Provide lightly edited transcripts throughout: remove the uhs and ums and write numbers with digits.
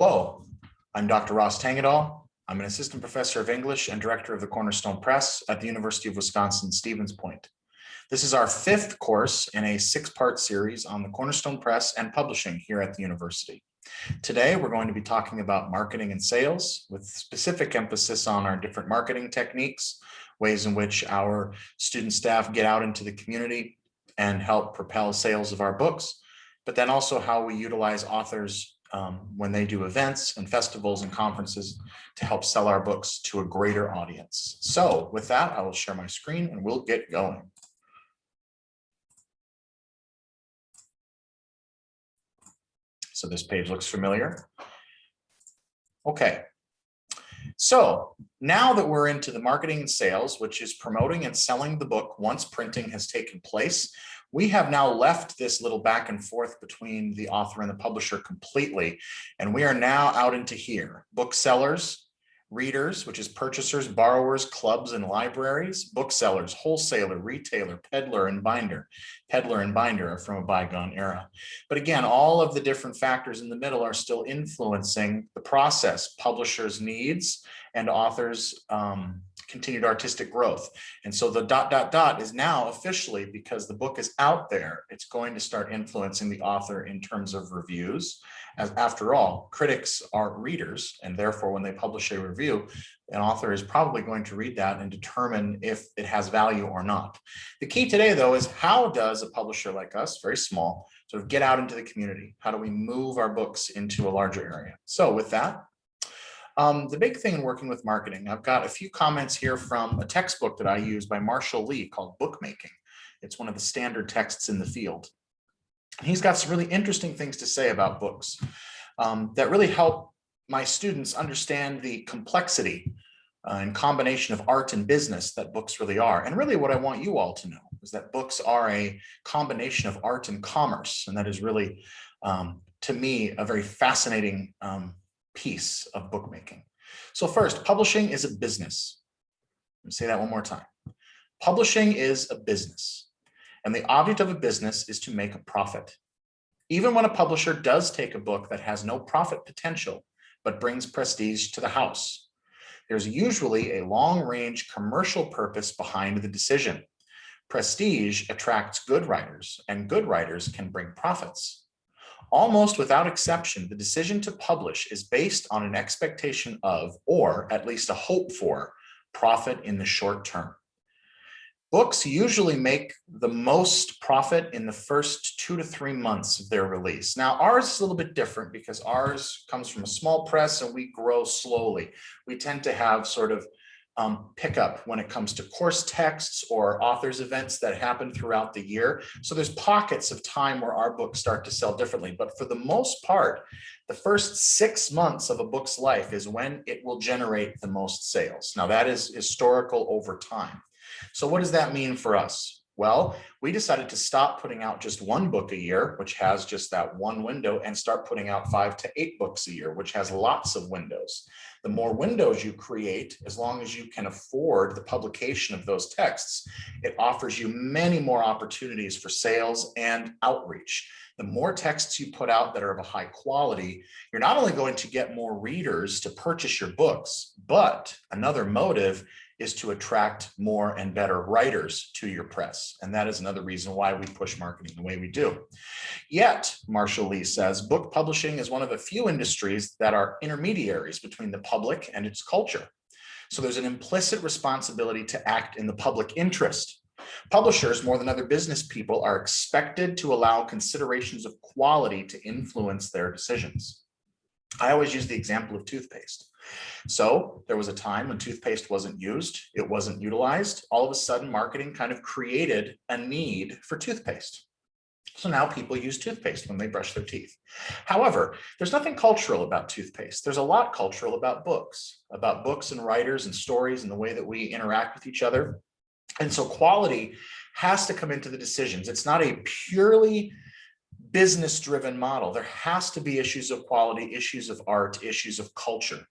Hello, I'm Dr. Ross Tangedal. I'm an assistant professor of English and director of the Cornerstone Press at the University of Wisconsin-Stevens Point. This is our fifth course in a six-part series on the Cornerstone Press and publishing here at the university. Today, we're going to be talking about marketing and sales with specific emphasis on our different marketing techniques, ways in which our student staff get out into the community and help propel sales of our books, but then also how we utilize authors when they do events and festivals and conferences to help sell our books to a greater audience. So with that, I will share my screen and we'll get going. So this page looks familiar. Okay. So now that we're into the marketing and sales, which is promoting and selling the book once printing has taken place, we have now left this little back and forth between the author and the publisher completely. And we are now out into here. Booksellers, readers, which is purchasers, borrowers, clubs, and libraries, booksellers, wholesaler, retailer, peddler, and binder. Peddler and binder are from a bygone era. But again, all of the different factors in the middle are still influencing the process, publishers' needs and authors' continued artistic growth. And so the ... is now officially, because the book is out there, it's going to start influencing the author in terms of reviews. As after all, critics are readers, and therefore when they publish a review, an author is probably going to read that and determine if it has value or not. The key today, though, is how does a publisher like us, very small, sort of get out into the community? How do we move our books into a larger area? So with that, the big thing in working with marketing, I've got a few comments here from a textbook that I use by Marshall Lee called Bookmaking. It's one of the standard texts in the field. He's got some really interesting things to say about books that really help my students understand the complexity and combination of art and business that books really are. And really what I want you all to know is that books are a combination of art and commerce. And that is really, to me, a very fascinating piece of bookmaking. So first, publishing is a business. Let me say that one more time. Publishing is a business, and the object of a business is to make a profit. Even when a publisher does take a book that has no profit potential, but brings prestige to the house, there's usually a long-range commercial purpose behind the decision. Prestige attracts good writers, and good writers can bring profits. Almost without exception, the decision to publish is based on an expectation of, or at least a hope for, profit in the short term. Books usually make the most profit in the first 2 to 3 months of their release. Now, ours is a little bit different because ours comes from a small press and we grow slowly. We tend to have sort of pickup when it comes to course texts or authors events that happen throughout the year. So there's pockets of time where our books start to sell differently. But for the most part, the first 6 months of a book's life is when it will generate the most sales. Now that is historical over time. So what does that mean for us? Well, we decided to stop putting out just one book a year, which has just that one window, and start putting out 5 to 8 books a year, which has lots of windows. The more windows you create, as long as you can afford the publication of those texts, it offers you many more opportunities for sales and outreach. The more texts you put out that are of a high quality, you're not only going to get more readers to purchase your books, but another motive is to attract more and better writers to your press. And that is another reason why we push marketing the way we do. Yet, Marshall Lee says, book publishing is one of a few industries that are intermediaries between the public and its culture. So there's an implicit responsibility to act in the public interest. Publishers, more than other business people, are expected to allow considerations of quality to influence their decisions. I always use the example of toothpaste. So there was a time when toothpaste wasn't used, it wasn't utilized. All of a sudden, marketing kind of created a need for toothpaste. So now people use toothpaste when they brush their teeth. However, there's nothing cultural about toothpaste. There's a lot cultural about books and writers and stories and the way that we interact with each other. And so quality has to come into the decisions. It's not a purely business-driven model. There has to be issues of quality, issues of art, issues of culture,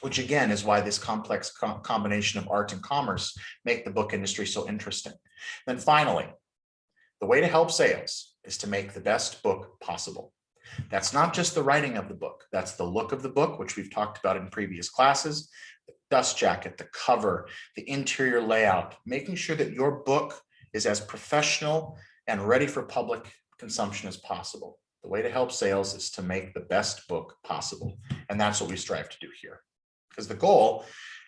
which again is why this complex combination of art and commerce make the book industry so interesting. Then finally, the way to help sales is to make the best book possible. That's not just the writing of the book. That's the look of the book, which we've talked about in previous classes, the dust jacket, the cover, the interior layout, making sure that your book is as professional and ready for public consumption as possible. The way to help sales is to make the best book possible. And that's what we strive to do here. Because the goal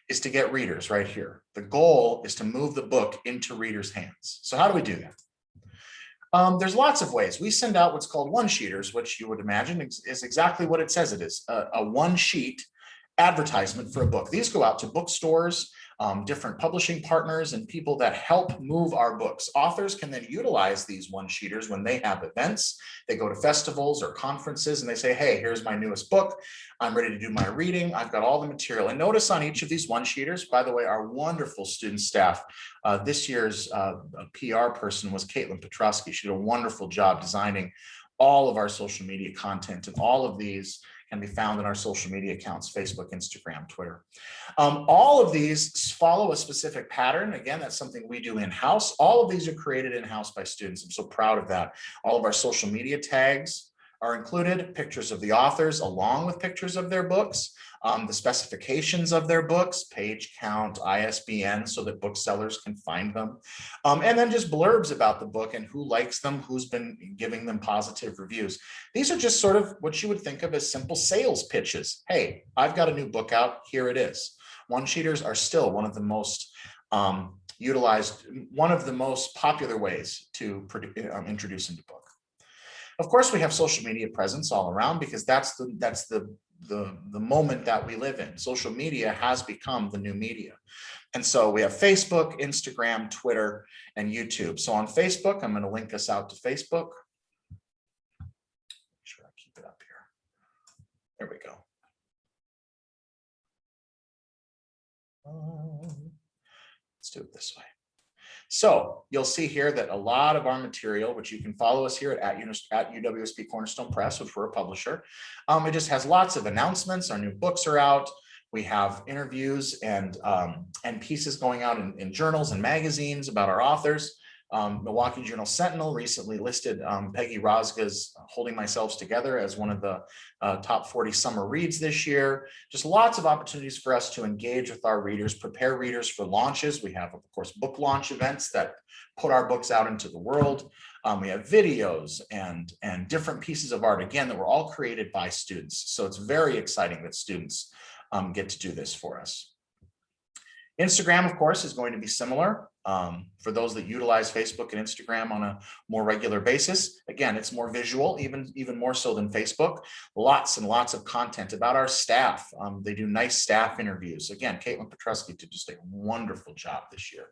is to get readers right here. The goal is to move the book into readers' hands. So how do we do that? There's lots of ways. We send out what's called one-sheeters, which you would imagine is exactly what it says it is, a one-sheet advertisement for a book. These go out to bookstores, different publishing partners, and people that help move our books. Authors can then utilize these one-sheeters when they have events. They go to festivals or conferences and they say, hey, here's my newest book. I'm ready to do my reading. I've got all the material. And notice on each of these one-sheeters, by the way, our wonderful student staff, this year's PR person was Caitlin Petrosky. She did a wonderful job designing all of our social media content, and all of these can be found in our social media accounts, Facebook, Instagram, Twitter. All of these follow a specific pattern. Again, that's something we do in-house. All of these are created in-house by students. I'm so proud of that. All of our social media tags are included, pictures of the authors along with pictures of their books, the specifications of their books, page count, ISBN, so that booksellers can find them, and then just blurbs about the book and who likes them, who's been giving them positive reviews. These are just sort of what you would think of as simple sales pitches. Hey, I've got a new book out, here it is. One-sheeters are still one of the most utilized, one of the most popular ways to introduce into book. Of course, we have social media presence all around because that's the moment that we live in. Social media has become the new media. And so we have Facebook, Instagram, Twitter, and YouTube. So on Facebook, I'm going to link us out to Facebook. Make sure I keep it up here. There we go. Let's do it this way. So you'll see here that a lot of our material, which you can follow us here at UWSP Cornerstone Press, which we're a publisher, it just has lots of announcements. Our new books are out. We have interviews and pieces going out in journals and magazines about our authors. Milwaukee Journal Sentinel recently listed Peggy Rosga's Holding Myself Together as one of the top 40 summer reads this year. Just lots of opportunities for us to engage with our readers, prepare readers for launches. We have, of course, book launch events that put our books out into the world. We have videos and different pieces of art, again, that were all created by students. So it's very exciting that students get to do this for us. Instagram, of course, is going to be similar. For those that utilize Facebook and Instagram on a more regular basis. Again, it's more visual, even more so than Facebook. Lots and lots of content about our staff. They do nice staff interviews. Again, Caitlin Petrosky did just a wonderful job this year.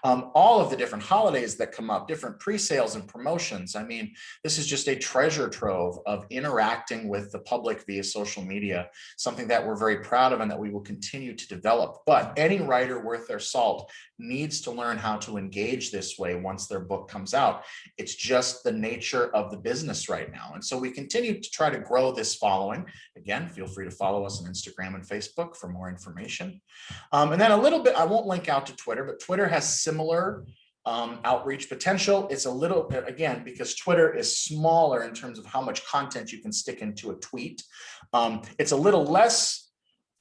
All of the different holidays that come up, different pre-sales and promotions. I mean, this is just a treasure trove of interacting with the public via social media, something that we're very proud of and that we will continue to develop. But any writer worth their salt needs to learn how to engage this way once their book comes out. It's just the nature of the business right now. And so we continue to try to grow this following. Again, feel free to follow us on Instagram and Facebook for more information. And then a little bit, I won't link out to Twitter, but Twitter has similar outreach potential. It's a little bit, again, because Twitter is smaller in terms of how much content you can stick into a tweet. It's a little less,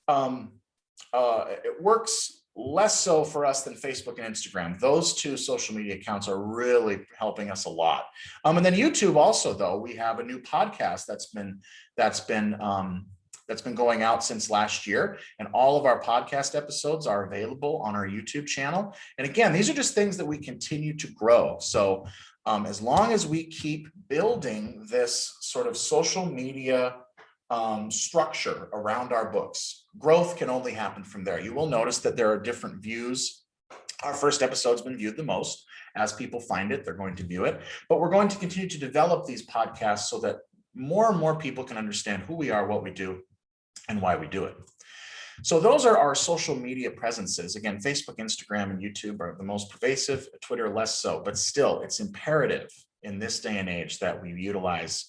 it works less so for us than Facebook and Instagram. Those two social media accounts are really helping us a lot. And then YouTube also, though, we have a new podcast that's been going out since last year, and all of our podcast episodes are available on our YouTube channel. And again, these are just things that we continue to grow. So as long as we keep building this sort of social media structure around our books, growth can only happen from there. You will notice that there are different views. Our first episode's been viewed the most. As people find it, they're going to view it. But we're going to continue to develop these podcasts so that more and more people can understand who we are, what we do, and why we do it. So those are our social media presences. Again, Facebook, Instagram, and YouTube are the most pervasive, Twitter less so, but still it's imperative in this day and age that we utilize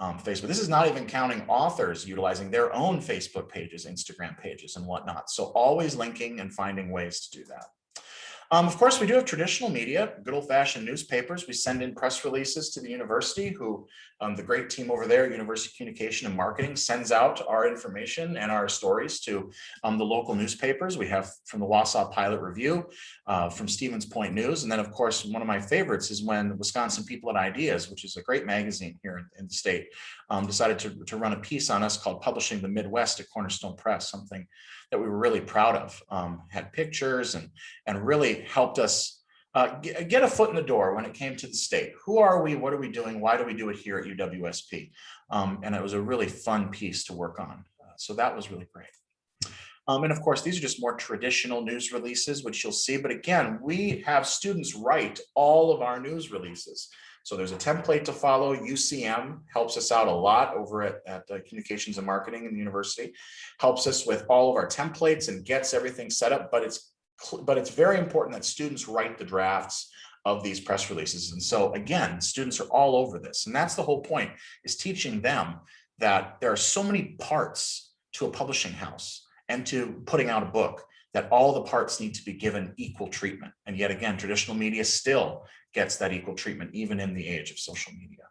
Facebook. This is not even counting authors utilizing their own Facebook pages, Instagram pages, and whatnot. So always linking and finding ways to do that. Of course, we do have traditional media, good old-fashioned newspapers. We send in press releases to the university, who the great team over there at University Communication and Marketing sends out our information and our stories to the local newspapers. We have from the Wausau Pilot Review, from Stevens Point News, and then of course one of my favorites is when the Wisconsin People and Ideas, which is a great magazine here in the state, decided to run a piece on us called Publishing the Midwest at Cornerstone Press, something that we were really proud of. Had pictures and really helped us get a foot in the door when it came to the state. Who are we? What are we doing? Why do we do it here at UWSP? And it was a really fun piece to work on. So that was really great. And of course, these are just more traditional news releases, which you'll see. But again, we have students write all of our news releases. So there's a template to follow. UCM helps us out a lot over at Communications and Marketing in the university, helps us with all of our templates and gets everything set up. But it's very important that students write the drafts of these press releases. And so again, students are all over this. And that's the whole point, is teaching them that there are so many parts to a publishing house and to putting out a book, that all the parts need to be given equal treatment. And yet again, traditional media still gets that equal treatment, even in the age of social media.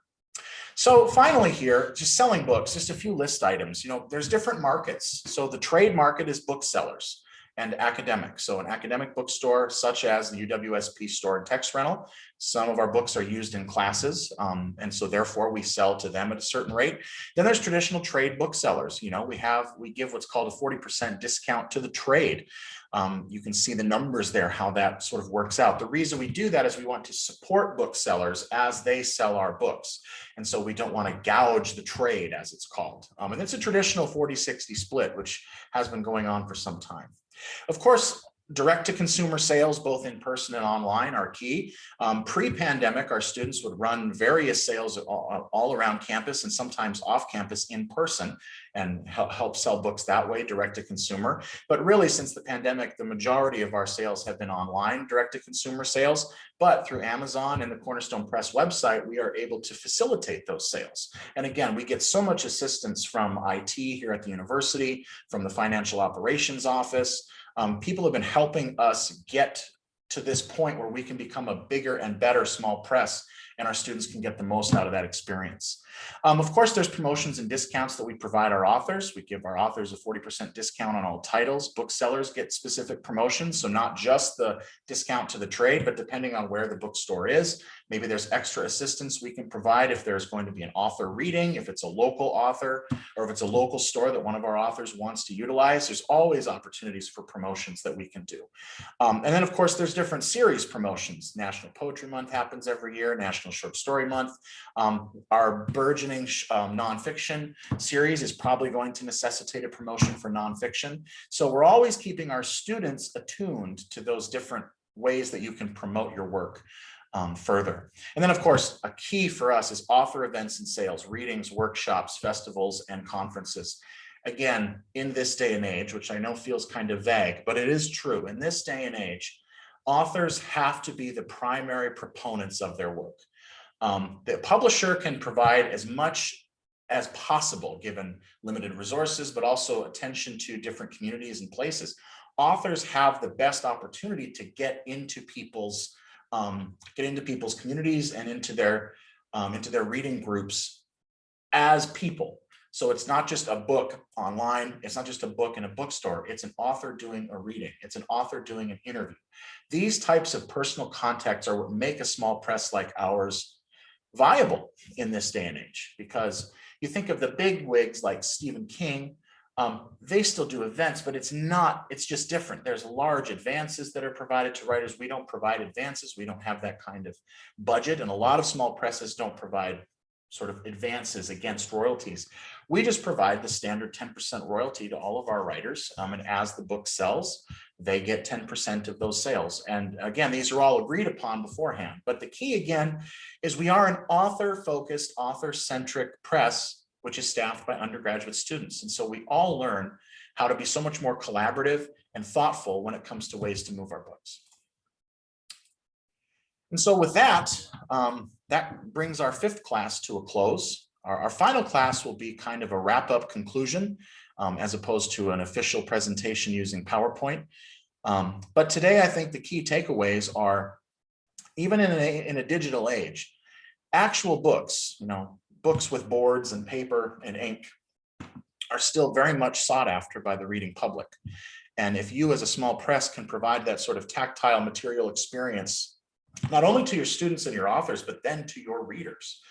So finally here, just selling books, just a few list items. There's different markets. So the trade market is booksellers and academic. So an academic bookstore, such as the UWSP store and text rental, some of our books are used in classes. And so therefore we sell to them at a certain rate. Then there's traditional trade booksellers. We give what's called a 40% discount to the trade. You can see the numbers there, how that sort of works out. The reason we do that is we want to support booksellers as they sell our books. And so we don't want to gouge the trade, as it's called. And it's a traditional 40-60 split, which has been going on for some time. Of course, direct-to-consumer sales, both in person and online, are key. Pre-pandemic, our students would run various sales all around campus and sometimes off campus in person and help sell books that way, direct-to-consumer. But really, since the pandemic, the majority of our sales have been online direct-to-consumer sales. But through Amazon and the Cornerstone Press website, we are able to facilitate those sales. And again, we get so much assistance from IT here at the university, from the financial operations office. People have been helping us get to this point where we can become a bigger and better small press, and our students can get the most out of that experience. Of course, there's promotions and discounts that we provide our authors. We give our authors a 40% discount on all titles. Booksellers get specific promotions, so not just the discount to the trade, but depending on where the bookstore is, maybe there's extra assistance we can provide if there's going to be an author reading, if it's a local author, or if it's a local store that one of our authors wants to utilize. There's always opportunities for promotions that we can do. And then, of course, there's different series promotions. National Poetry Month happens every year, National Short Story Month. Our burgeoning nonfiction series is probably going to necessitate a promotion for nonfiction. So we're always keeping our students attuned to those different ways that you can promote your work further. And then, of course, a key for us is author events and sales, readings, workshops, festivals, and conferences. Again, in this day and age, which I know feels kind of vague, but it is true. In this day and age, authors have to be the primary proponents of their work. The publisher can provide as much as possible, given limited resources, but also attention to different communities and places. Authors have the best opportunity to get into people's communities and into their reading groups as people. So it's not just a book online. It's not just a book in a bookstore. It's an author doing a reading. It's an author doing an interview. These types of personal contacts are what make a small press like ours viable in this day and age, because you think of the big wigs like Stephen King, they still do events, but it's just different. There's large advances that are provided to writers. We don't provide advances. We don't have that kind of budget. And a lot of small presses don't provide sort of advances against royalties. We just provide the standard 10% royalty to all of our writers. And as the book sells, they get 10% of those sales. And again, these are all agreed upon beforehand. But the key again is we are an author-focused, author-centric press, which is staffed by undergraduate students. And so we all learn how to be so much more collaborative and thoughtful when it comes to ways to move our books. And so with that, that brings our 5th class to a close. Our final class will be kind of a wrap-up conclusion, as opposed to an official presentation using PowerPoint. But today, I think the key takeaways are, even in a digital age, actual books, books with boards and paper and ink are still very much sought after by the reading public. And if you as a small press can provide that sort of tactile material experience, not only to your students and your authors, but then to your readers,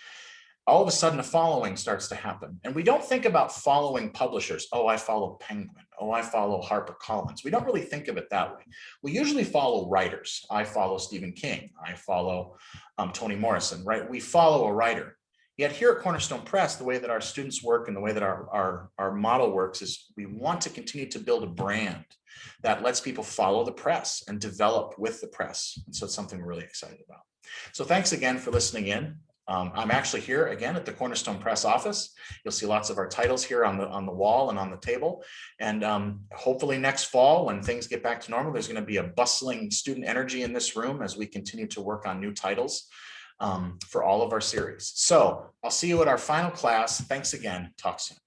all of a sudden a following starts to happen. And we don't think about following publishers. Oh, I follow Penguin. Oh, I follow HarperCollins. We don't really think of it that way. We usually follow writers. I follow Stephen King. I follow Toni Morrison, right? We follow a writer. Yet here at Cornerstone Press, the way that our students work and the way that our model works is we want to continue to build a brand that lets people follow the press and develop with the press. And so it's something we're really excited about. So thanks again for listening in. I'm actually here again at the Cornerstone Press office. You'll see lots of our titles here on the wall and on the table. And hopefully next fall, when things get back to normal, there's going to be a bustling student energy in this room as we continue to work on new titles for all of our series. So I'll see you at our final class. Thanks again. Talk soon.